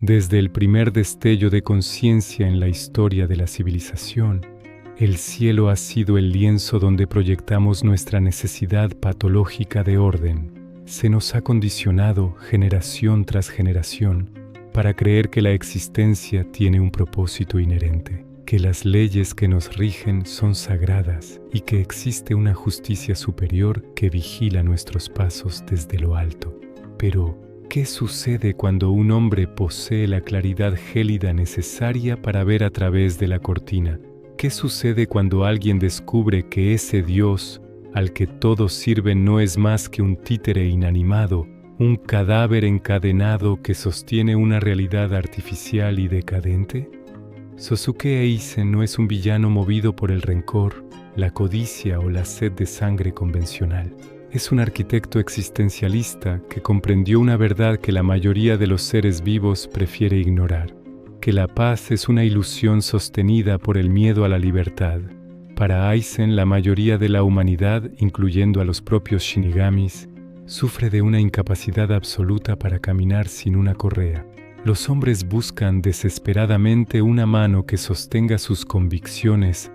Desde el primer destello de conciencia en la historia de la civilización, el cielo ha sido el lienzo donde proyectamos nuestra necesidad patológica de orden. Se nos ha condicionado generación tras generación para creer que la existencia tiene un propósito inherente, que las leyes que nos rigen son sagradas y que existe una justicia superior que vigila nuestros pasos desde lo alto. Pero, ¿qué sucede cuando un hombre posee la claridad gélida necesaria para ver a través de la cortina? ¿Qué sucede cuando alguien descubre que ese Dios al que todos sirven no es más que un títere inanimado, un cadáver encadenado que sostiene una realidad artificial y decadente? Sosuke Eisen no es un villano movido por el rencor, la codicia o la sed de sangre convencional. Es un arquitecto existencialista que comprendió una verdad que la mayoría de los seres vivos prefiere ignorar, que la paz es una ilusión sostenida por el miedo a la libertad. Para Eisen, la mayoría de la humanidad, incluyendo a los propios shinigamis, sufre de una incapacidad absoluta para caminar sin una correa. Los hombres buscan desesperadamente una mano que sostenga sus convicciones,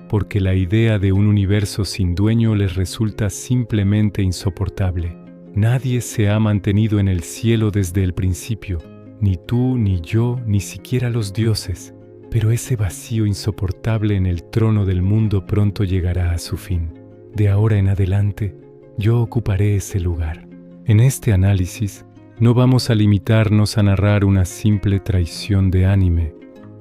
porque la idea de un universo sin dueño les resulta simplemente insoportable. Nadie se ha mantenido en el cielo desde el principio, ni tú, ni yo, ni siquiera los dioses. Pero ese vacío insoportable en el trono del mundo pronto llegará a su fin. De ahora en adelante, yo ocuparé ese lugar. En este análisis, no vamos a limitarnos a narrar una simple traición de anime.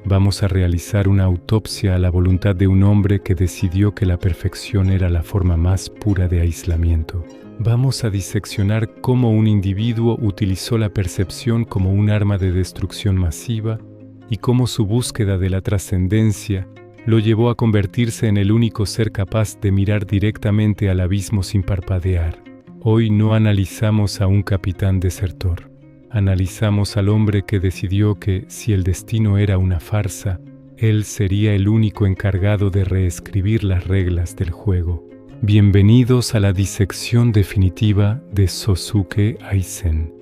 Vamos a realizar una autopsia a la voluntad de un hombre que decidió que la perfección era la forma más pura de aislamiento. Vamos a diseccionar cómo un individuo utilizó la percepción como un arma de destrucción masiva y cómo su búsqueda de la trascendencia lo llevó a convertirse en el único ser capaz de mirar directamente al abismo sin parpadear. Hoy no analizamos a un capitán desertor. Analizamos al hombre que decidió que, si el destino era una farsa, él sería el único encargado de reescribir las reglas del juego. Bienvenidos a la disección definitiva de Sosuke Eisen,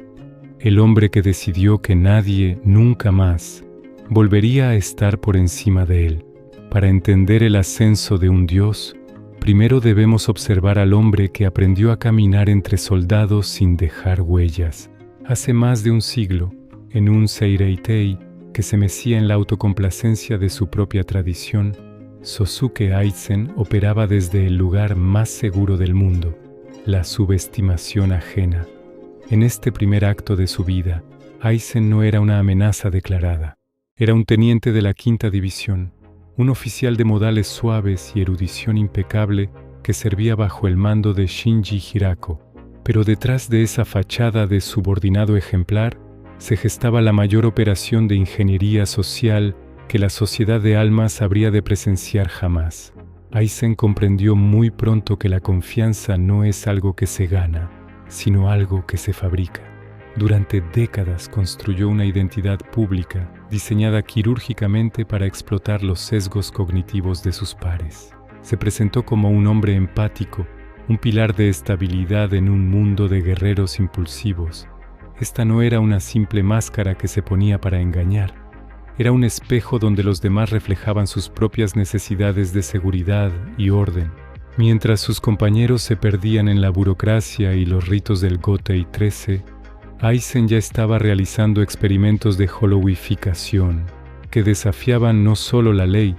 el hombre que decidió que nadie, nunca más, volvería a estar por encima de él. Para entender el ascenso de un dios, primero debemos observar al hombre que aprendió a caminar entre soldados sin dejar huellas. Hace más de un siglo, en un Seireitei que se mecía en la autocomplacencia de su propia tradición, Sosuke Eisen operaba desde el lugar más seguro del mundo, la subestimación ajena. En este primer acto de su vida, Eisen no era una amenaza declarada. Era un teniente de la 5ª División, un oficial de modales suaves y erudición impecable que servía bajo el mando de Shinji Hirako. Pero detrás de esa fachada de subordinado ejemplar se gestaba la mayor operación de ingeniería social que la sociedad de almas habría de presenciar jamás. Eisen comprendió muy pronto que la confianza no es algo que se gana, sino algo que se fabrica. Durante décadas construyó una identidad pública, diseñada quirúrgicamente para explotar los sesgos cognitivos de sus pares. Se presentó como un hombre empático, un pilar de estabilidad en un mundo de guerreros impulsivos. Esta no era una simple máscara que se ponía para engañar. Era un espejo donde los demás reflejaban sus propias necesidades de seguridad y orden. Mientras sus compañeros se perdían en la burocracia y los ritos del Gotei 13, Eisen ya estaba realizando experimentos de hollowificación que desafiaban no solo la ley,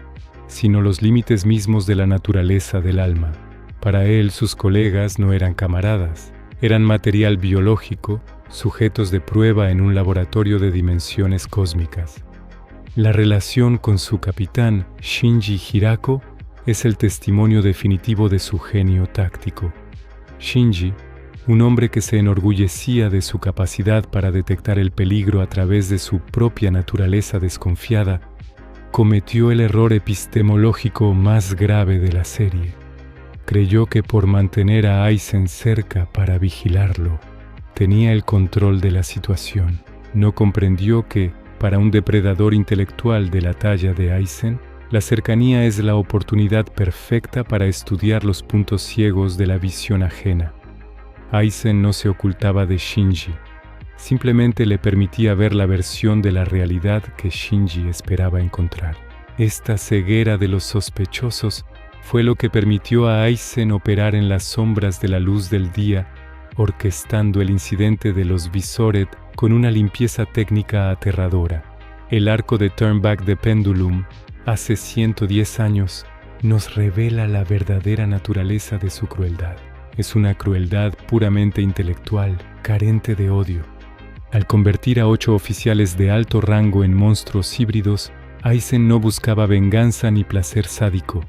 sino los límites mismos de la naturaleza del alma. Para él, sus colegas no eran camaradas, eran material biológico, sujetos de prueba en un laboratorio de dimensiones cósmicas. La relación con su capitán, Shinji Hirako, es el testimonio definitivo de su genio táctico. Shinji, un hombre que se enorgullecía de su capacidad para detectar el peligro a través de su propia naturaleza desconfiada, cometió el error epistemológico más grave de la serie. Creyó que por mantener a Eisen cerca para vigilarlo, tenía el control de la situación. No comprendió que, para un depredador intelectual de la talla de Eisen, la cercanía es la oportunidad perfecta para estudiar los puntos ciegos de la visión ajena. Eisen no se ocultaba de Shinji. simplemente le permitía ver la versión de la realidad que Shinji esperaba encontrar. Esta ceguera de los sospechosos fue lo que permitió a Aizen operar en las sombras de la luz del día, orquestando el incidente de los Visored con una limpieza técnica aterradora. El arco de Turn Back the Pendulum, hace 110 años, nos revela la verdadera naturaleza de su crueldad. Es una crueldad puramente intelectual, carente de odio. Al convertir a 8 oficiales de alto rango en monstruos híbridos, Aizen no buscaba venganza ni placer sádico.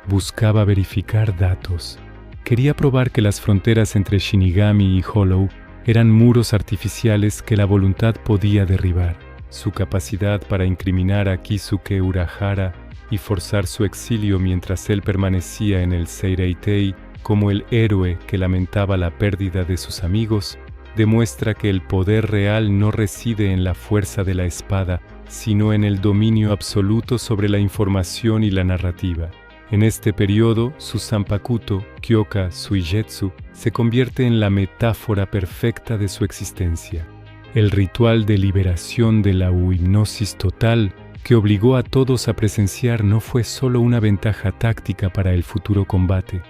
Buscaba verificar datos. Quería probar que las fronteras entre Shinigami y Hollow eran muros artificiales que la voluntad podía derribar. Su capacidad para incriminar a Kisuke Urahara y forzar su exilio mientras él permanecía en el Seireitei como el héroe que lamentaba la pérdida de sus amigos, demuestra que el poder real no reside en la fuerza de la espada, sino en el dominio absoluto sobre la información y la narrativa. En este periodo, su Zanpakuto, Kyoka Suigetsu, se convierte en la metáfora perfecta de su existencia. El ritual de liberación de la hipnosis total que obligó a todos a presenciar no fue solo una ventaja táctica para el futuro combate,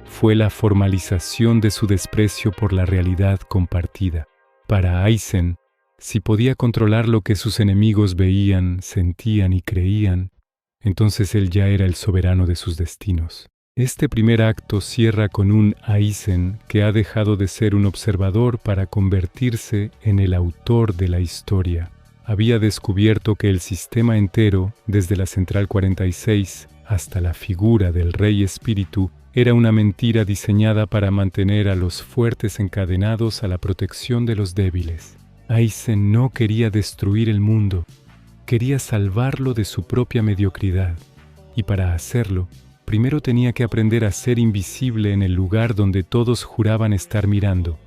fue la formalización de su desprecio por la realidad compartida. Para Aizen, si podía controlar lo que sus enemigos veían, sentían y creían, entonces él ya era el soberano de sus destinos. Este primer acto cierra con un Aizen que ha dejado de ser un observador para convertirse en el autor de la historia. Había descubierto que el sistema entero, desde la Central 46 hasta la figura del Rey Espíritu, era una mentira diseñada para mantener a los fuertes encadenados a la protección de los débiles. Aizen no quería destruir el mundo, quería salvarlo de su propia mediocridad, y para hacerlo, primero tenía que aprender a ser invisible en el lugar donde todos juraban estar mirando.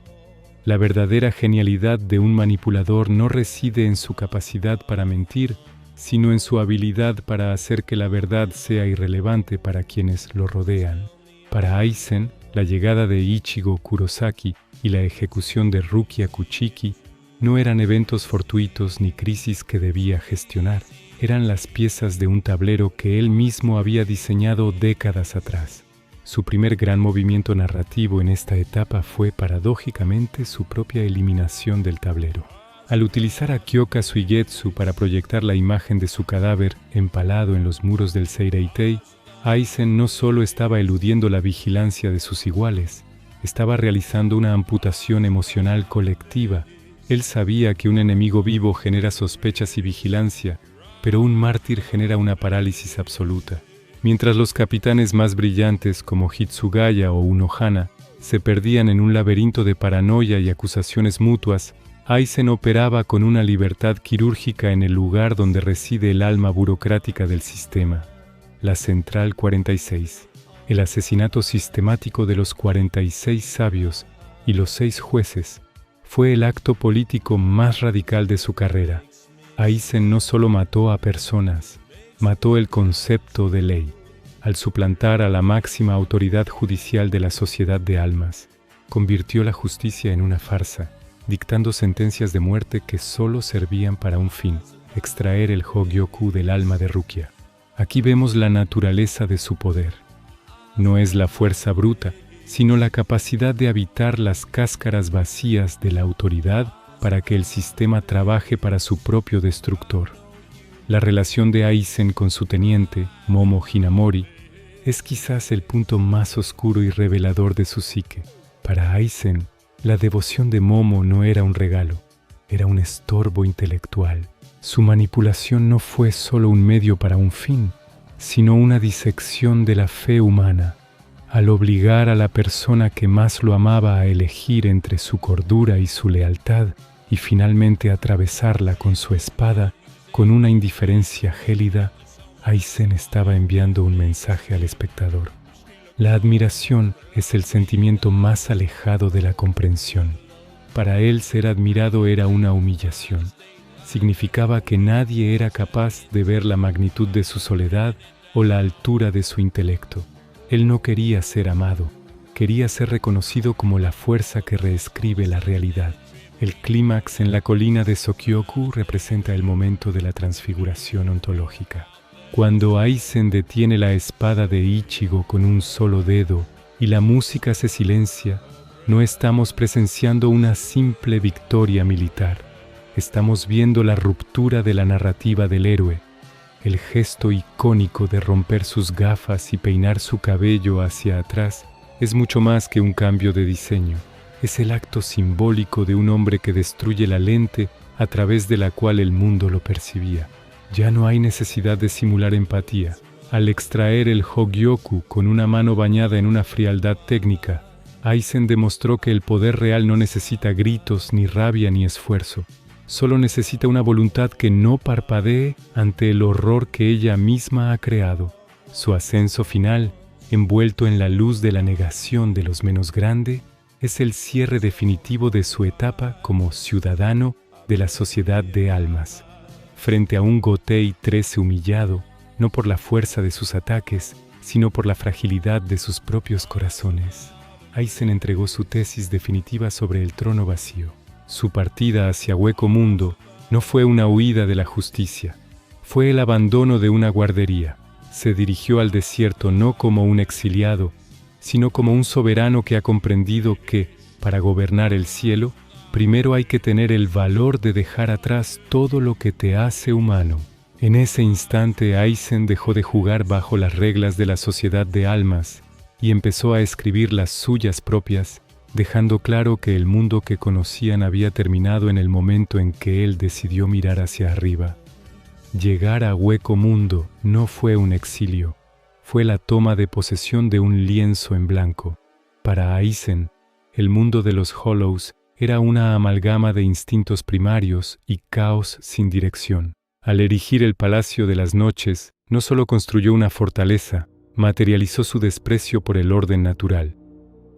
La verdadera genialidad de un manipulador no reside en su capacidad para mentir, sino en su habilidad para hacer que la verdad sea irrelevante para quienes lo rodean. Para Aizen, la llegada de Ichigo Kurosaki y la ejecución de Rukia Kuchiki no eran eventos fortuitos ni crisis que debía gestionar. Eran las piezas de un tablero que él mismo había diseñado décadas atrás. Su primer gran movimiento narrativo en esta etapa fue paradójicamente su propia eliminación del tablero. Al utilizar a Kyoka Suigetsu para proyectar la imagen de su cadáver empalado en los muros del Seireitei, Aizen no solo estaba eludiendo la vigilancia de sus iguales, estaba realizando una amputación emocional colectiva. Él sabía que un enemigo vivo genera sospechas y vigilancia, pero un mártir genera una parálisis absoluta. Mientras los capitanes más brillantes como Hitsugaya o Unohana se perdían en un laberinto de paranoia y acusaciones mutuas, Aizen operaba con una libertad quirúrgica en el lugar donde reside el alma burocrática del sistema, la Central 46. El asesinato sistemático de los 46 sabios y los 6 jueces fue el acto político más radical de su carrera. Aizen no solo mató a personas, mató el concepto de ley, al suplantar a la máxima autoridad judicial de la sociedad de almas. Convirtió la justicia en una farsa, dictando sentencias de muerte que solo servían para un fin: extraer el Hogyoku del alma de Rukia. Aquí vemos la naturaleza de su poder. No es la fuerza bruta, sino la capacidad de habitar las cáscaras vacías de la autoridad para que el sistema trabaje para su propio destructor. La relación de Aizen con su teniente, Momo Hinamori, es quizás el punto más oscuro y revelador de su psique. Para Aizen, la devoción de Momo no era un regalo, era un estorbo intelectual. Su manipulación no fue solo un medio para un fin, sino una disección de la fe humana. Al obligar a la persona que más lo amaba a elegir entre su cordura y su lealtad, y finalmente atravesarla con su espada, con una indiferencia gélida, Aizen estaba enviando un mensaje al espectador. La admiración es el sentimiento más alejado de la comprensión. Para él, ser admirado era una humillación. Significaba que nadie era capaz de ver la magnitud de su soledad o la altura de su intelecto. Él no quería ser amado, quería ser reconocido como la fuerza que reescribe la realidad. El clímax en la colina de Sokyoku representa el momento de la transfiguración ontológica. Cuando Aizen detiene la espada de Ichigo con un solo dedo y la música se silencia, no estamos presenciando una simple victoria militar. Estamos viendo la ruptura de la narrativa del héroe. El gesto icónico de romper sus gafas y peinar su cabello hacia atrás es mucho más que un cambio de diseño. Es el acto simbólico de un hombre que destruye la lente a través de la cual el mundo lo percibía. Ya no hay necesidad de simular empatía. Al extraer el Hogyoku con una mano bañada en una frialdad técnica, Aizen demostró que el poder real no necesita gritos, ni rabia, ni esfuerzo. Solo necesita una voluntad que no parpadee ante el horror que ella misma ha creado. Su ascenso final, envuelto en la luz de la negación de los menos grandes, es el cierre definitivo de su etapa como ciudadano de la sociedad de almas. Frente a un Gotei 13 humillado, no por la fuerza de sus ataques, sino por la fragilidad de sus propios corazones, Aizen entregó su tesis definitiva sobre el trono vacío. Su partida hacia Hueco Mundo no fue una huida de la justicia, fue el abandono de una guardería. Se dirigió al desierto no como un exiliado, sino como un soberano que ha comprendido que, para gobernar el cielo, primero hay que tener el valor de dejar atrás todo lo que te hace humano. En ese instante Aizen dejó de jugar bajo las reglas de la sociedad de almas y empezó a escribir las suyas propias, dejando claro que el mundo que conocían había terminado en el momento en que él decidió mirar hacia arriba. Llegar a Hueco Mundo no fue un exilio, fue la toma de posesión de un lienzo en blanco. Para Aizen, el mundo de los Hollows era una amalgama de instintos primarios y caos sin dirección. Al erigir el Palacio de las Noches, no solo construyó una fortaleza, materializó su desprecio por el orden natural.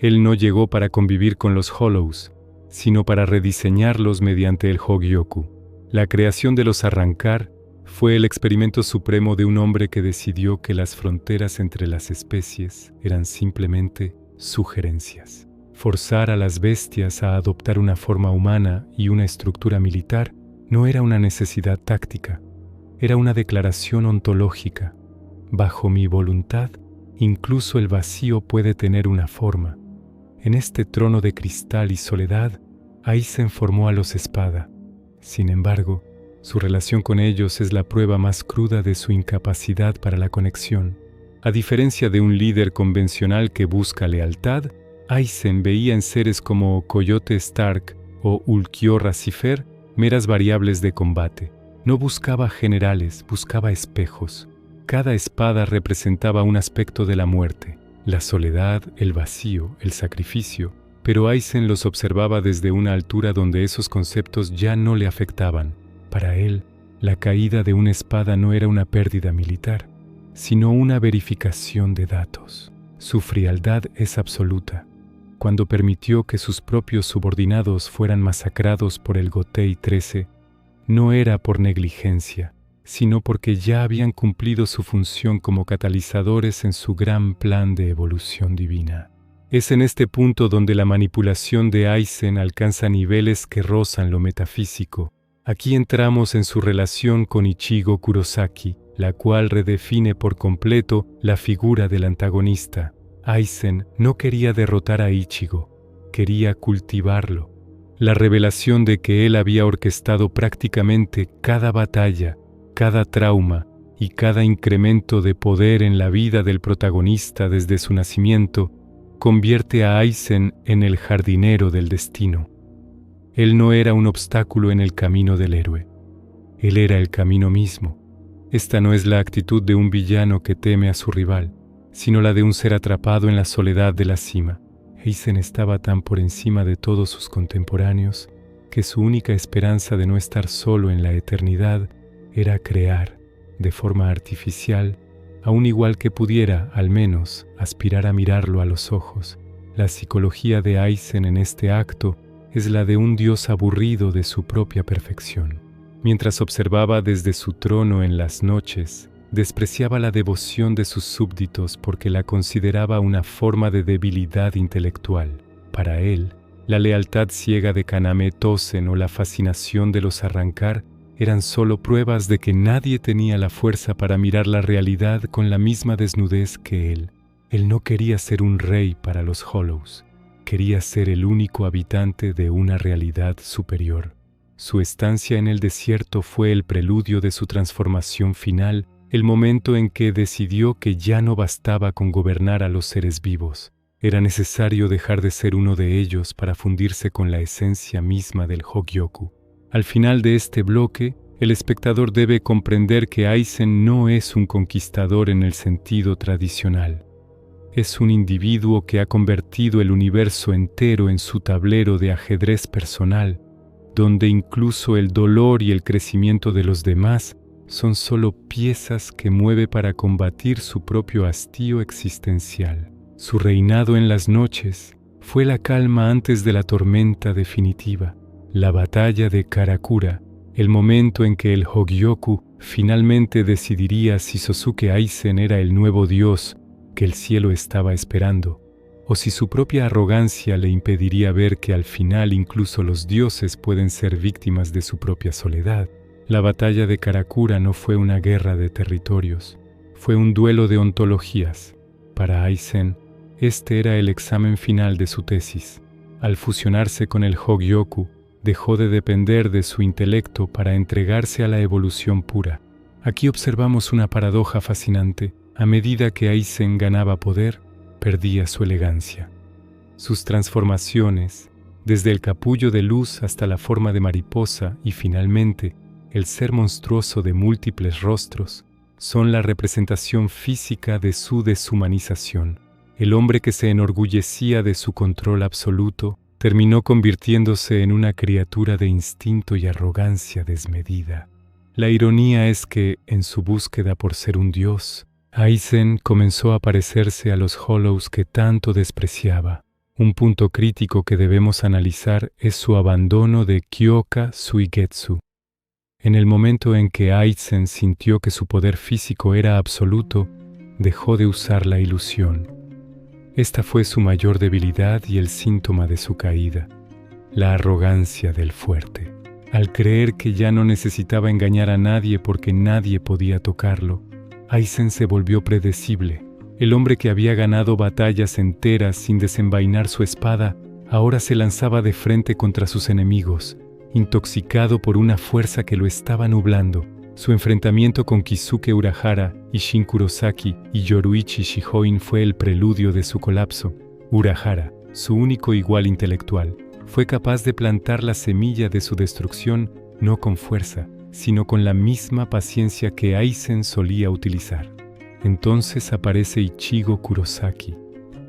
Él no llegó para convivir con los Hollows, sino para rediseñarlos mediante el Hogyoku. La creación de los Arrancar fue el experimento supremo de un hombre que decidió que las fronteras entre las especies eran simplemente sugerencias. Forzar a las bestias a adoptar una forma humana y una estructura militar no era una necesidad táctica, era una declaración ontológica. Bajo mi voluntad, incluso el vacío puede tener una forma. En este trono de cristal y soledad, Aizen formó a los Espada. Sin embargo, su relación con ellos es la prueba más cruda de su incapacidad para la conexión. A diferencia de un líder convencional que busca lealtad, Aizen veía en seres como Coyote Stark o Ulquiorra Cifer meras variables de combate. No buscaba generales, buscaba espejos. Cada espada representaba un aspecto de la muerte, la soledad, el vacío, el sacrificio, pero Aizen los observaba desde una altura donde esos conceptos ya no le afectaban. Para él, la caída de una espada no era una pérdida militar, sino una verificación de datos. Su frialdad es absoluta. Cuando permitió que sus propios subordinados fueran masacrados por el Gotei 13, no era por negligencia, sino porque ya habían cumplido su función como catalizadores en su gran plan de evolución divina. Es en este punto donde la manipulación de Aizen alcanza niveles que rozan lo metafísico. Aquí entramos en su relación con Ichigo Kurosaki, la cual redefine por completo la figura del antagonista. Aizen no quería derrotar a Ichigo, quería cultivarlo. La revelación de que él había orquestado prácticamente cada batalla, cada trauma y cada incremento de poder en la vida del protagonista desde su nacimiento, convierte a Aizen en el jardinero del destino. Él no era un obstáculo en el camino del héroe. Él era el camino mismo. Esta no es la actitud de un villano que teme a su rival, sino la de un ser atrapado en la soledad de la cima. Aizen estaba tan por encima de todos sus contemporáneos que su única esperanza de no estar solo en la eternidad era crear, de forma artificial, aun igual que pudiera, al menos, aspirar a mirarlo a los ojos. La psicología de Aizen en este acto es la de un dios aburrido de su propia perfección. Mientras observaba desde su trono en las noches, despreciaba la devoción de sus súbditos porque la consideraba una forma de debilidad intelectual. Para él, La lealtad ciega de Kaname Tosen o la fascinación de los Arrancar eran solo pruebas de que nadie tenía la fuerza para mirar la realidad con la misma desnudez que él. Él no quería ser un rey para los Hollows, quería ser el único habitante de una realidad superior. Su estancia en el desierto fue el preludio de su transformación final, el momento en que decidió que ya no bastaba con gobernar a los seres vivos. Era necesario dejar de ser uno de ellos para fundirse con la esencia misma del Hogyoku. Al final de este bloque, el espectador debe comprender que Aizen no es un conquistador en el sentido tradicional. Es un individuo que ha convertido el universo entero en su tablero de ajedrez personal, donde incluso el dolor y el crecimiento de los demás son solo piezas que mueve para combatir su propio hastío existencial. Su reinado en las noches fue la calma antes de la tormenta definitiva. La batalla de Karakura, el momento en que el Hogyoku finalmente decidiría si Sosuke Aizen era el nuevo dios que el cielo estaba esperando, o si su propia arrogancia le impediría ver que al final incluso los dioses pueden ser víctimas de su propia soledad. La batalla de Karakura no fue una guerra de territorios, fue un duelo de ontologías. Para Aizen, este era el examen final de su tesis. Al fusionarse con el Hogyoku, dejó de depender de su intelecto para entregarse a la evolución pura. Aquí observamos una paradoja fascinante. A medida que Aizen ganaba poder, perdía su elegancia. Sus transformaciones, desde el capullo de luz hasta la forma de mariposa y finalmente el ser monstruoso de múltiples rostros, son la representación física de su deshumanización. El hombre que se enorgullecía de su control absoluto terminó convirtiéndose en una criatura de instinto y arrogancia desmedida. La ironía es que, en su búsqueda por ser un dios, Aizen comenzó a parecerse a los Hollows que tanto despreciaba. Un punto crítico que debemos analizar es su abandono de Kyoka Suigetsu. En el momento en que Aizen sintió que su poder físico era absoluto, dejó de usar la ilusión. Esta fue su mayor debilidad y el síntoma de su caída, la arrogancia del fuerte. Al creer que ya no necesitaba engañar a nadie porque nadie podía tocarlo, Aizen se volvió predecible. El hombre que había ganado batallas enteras sin desenvainar su espada, ahora se lanzaba de frente contra sus enemigos, intoxicado por una fuerza que lo estaba nublando. Su enfrentamiento con Kisuke Urahara, Isshin Kurosaki y Yoruichi Shihoin fue el preludio de su colapso. Urahara, su único igual intelectual, fue capaz de plantar la semilla de su destrucción no con fuerza, sino con la misma paciencia que Aizen solía utilizar. Entonces aparece Ichigo Kurosaki.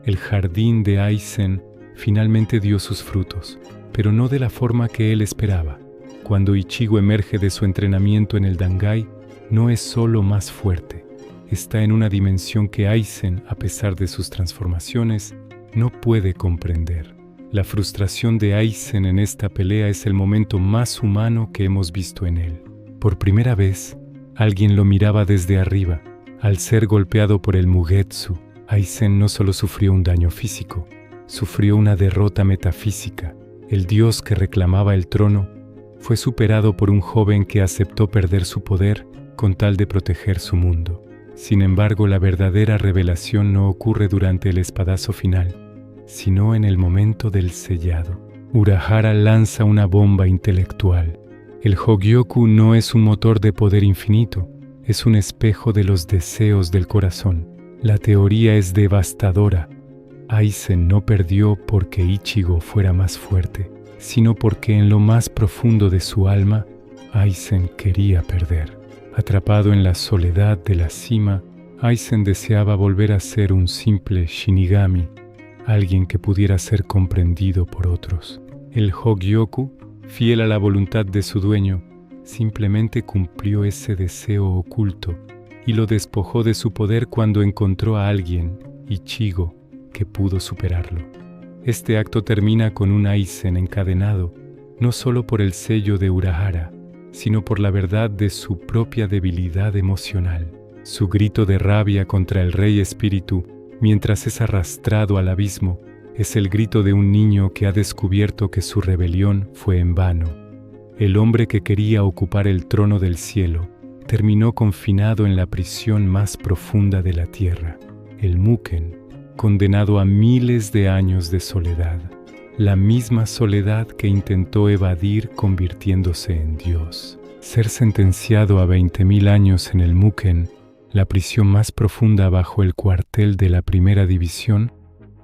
El jardín de Aizen finalmente dio sus frutos, pero no de la forma que él esperaba. Cuando Ichigo emerge de su entrenamiento en el Dangai, no es solo más fuerte, está en una dimensión que Aizen, a pesar de sus transformaciones, no puede comprender. La frustración de Aizen en esta pelea es el momento más humano que hemos visto en él. Por primera vez, alguien lo miraba desde arriba. Al ser golpeado por el Mugetsu, Aizen no solo sufrió un daño físico, sufrió una derrota metafísica. El dios que reclamaba el trono fue superado por un joven que aceptó perder su poder con tal de proteger su mundo. Sin embargo, la verdadera revelación no ocurre durante el espadazo final, sino en el momento del sellado. Urahara lanza una bomba intelectual. El Hogyoku no es un motor de poder infinito, es un espejo de los deseos del corazón. La teoría es devastadora. Aizen no perdió porque Ichigo fuera más fuerte, sino porque en lo más profundo de su alma, Aizen quería perder. Atrapado en la soledad de la cima, Aizen deseaba volver a ser un simple Shinigami, alguien que pudiera ser comprendido por otros. El Hogyoku, fiel a la voluntad de su dueño, simplemente cumplió ese deseo oculto y lo despojó de su poder cuando encontró a alguien, Ichigo, que pudo superarlo. Este acto termina con un Aizen encadenado, no solo por el sello de Urahara, sino por la verdad de su propia debilidad emocional. Su grito de rabia contra el Rey Espíritu, mientras es arrastrado al abismo, Es el grito de un niño que ha descubierto que su rebelión fue en vano. El hombre que quería ocupar el trono del cielo terminó confinado en la prisión más profunda de la tierra, el Muken, condenado a miles de años de soledad, la misma soledad que intentó evadir convirtiéndose en Dios. Ser sentenciado a 20.000 años en el Muken, la prisión más profunda bajo el cuartel de la primera división,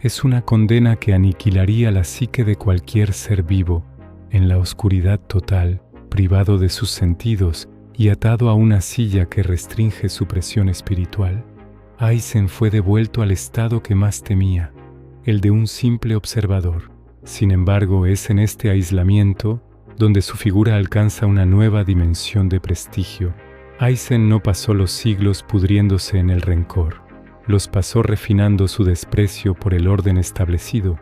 es una condena que aniquilaría la psique de cualquier ser vivo, en la oscuridad total, privado de sus sentidos y atado a una silla que restringe su presión espiritual. Aizen fue devuelto al estado que más temía, el de un simple observador. Sin embargo, es en este aislamiento donde su figura alcanza una nueva dimensión de prestigio. Aizen no pasó los siglos pudriéndose en el rencor, los pasó refinando su desprecio por el orden establecido.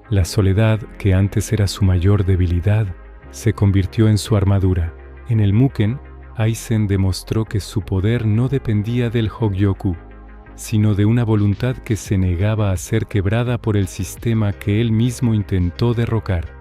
La soledad, que antes era su mayor debilidad, se convirtió en su armadura. En el Muken, Aizen demostró que su poder no dependía del Hogyoku, sino de una voluntad que se negaba a ser quebrada por el sistema que él mismo intentó derrocar.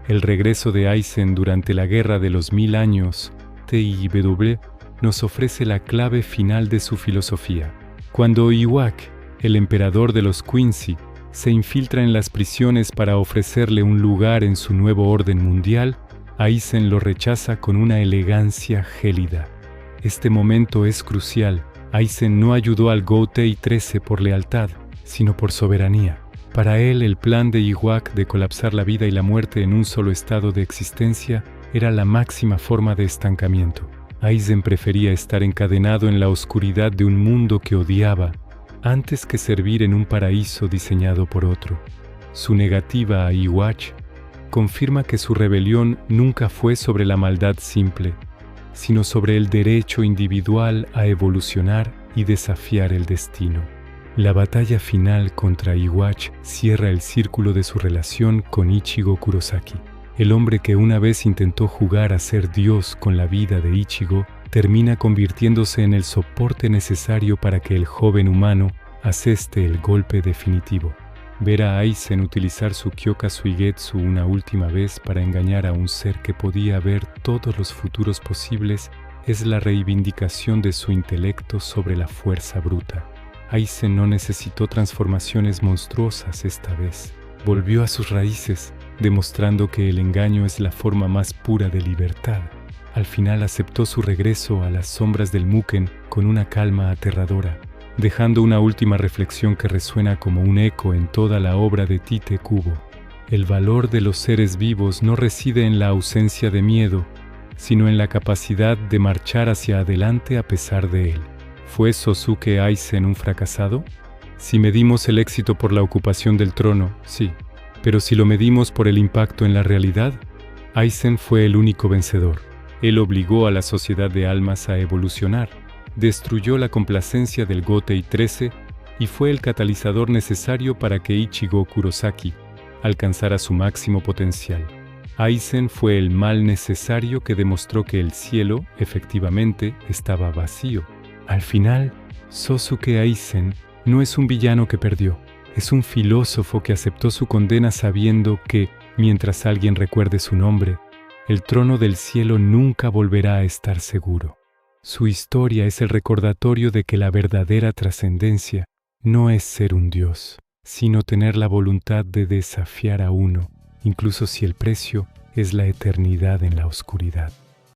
El regreso de Aizen durante la Guerra de los 1000 años, TIW, nos ofrece la clave final de su filosofía. Cuando Iwak, el emperador de los Quincy, se infiltra en las prisiones para ofrecerle un lugar en su nuevo orden mundial, Aizen lo rechaza con una elegancia gélida. Este momento es crucial. Aizen no ayudó al Gotei 13 por lealtad, sino por soberanía. Para él, el plan de Iwak de colapsar la vida y la muerte en un solo estado de existencia era la máxima forma de estancamiento. Aizen prefería estar encadenado en la oscuridad de un mundo que odiaba, antes que servir en un paraíso diseñado por otro. Su negativa a Iwak confirma que su rebelión nunca fue sobre la maldad simple, sino sobre el derecho individual a evolucionar y desafiar el destino. La batalla final contra Iwak cierra el círculo de su relación con Ichigo Kurosaki. El hombre que una vez intentó jugar a ser Dios con la vida de Ichigo, termina convirtiéndose en el soporte necesario para que el joven humano aseste el golpe definitivo. Ver a Aizen utilizar su Kyoka Suigetsu una última vez para engañar a un ser que podía ver todos los futuros posibles es la reivindicación de su intelecto sobre la fuerza bruta. Aizen no necesitó transformaciones monstruosas esta vez. Volvió a sus raíces, demostrando que el engaño es la forma más pura de libertad. Al final aceptó su regreso a las sombras del Muken con una calma aterradora, dejando una última reflexión que resuena como un eco en toda la obra de Tite Kubo. El valor de los seres vivos no reside en la ausencia de miedo, sino en la capacidad de marchar hacia adelante a pesar de él. ¿Fue Sosuke Aizen un fracasado? Si medimos el éxito por la ocupación del trono, sí. Pero si lo medimos por el impacto en la realidad, Aizen fue el único vencedor. Él obligó a la sociedad de almas a evolucionar, destruyó la complacencia del Gotei 13 y fue el catalizador necesario para que Ichigo Kurosaki alcanzara su máximo potencial. Aizen fue el mal necesario que demostró que el cielo, efectivamente, estaba vacío. Al final, Sosuke Aizen no es un villano que perdió, es un filósofo que aceptó su condena sabiendo que, mientras alguien recuerde su nombre, el trono del cielo nunca volverá a estar seguro. Su historia es el recordatorio de que la verdadera trascendencia no es ser un dios, sino tener la voluntad de desafiar a uno, incluso si el precio es la eternidad en la oscuridad.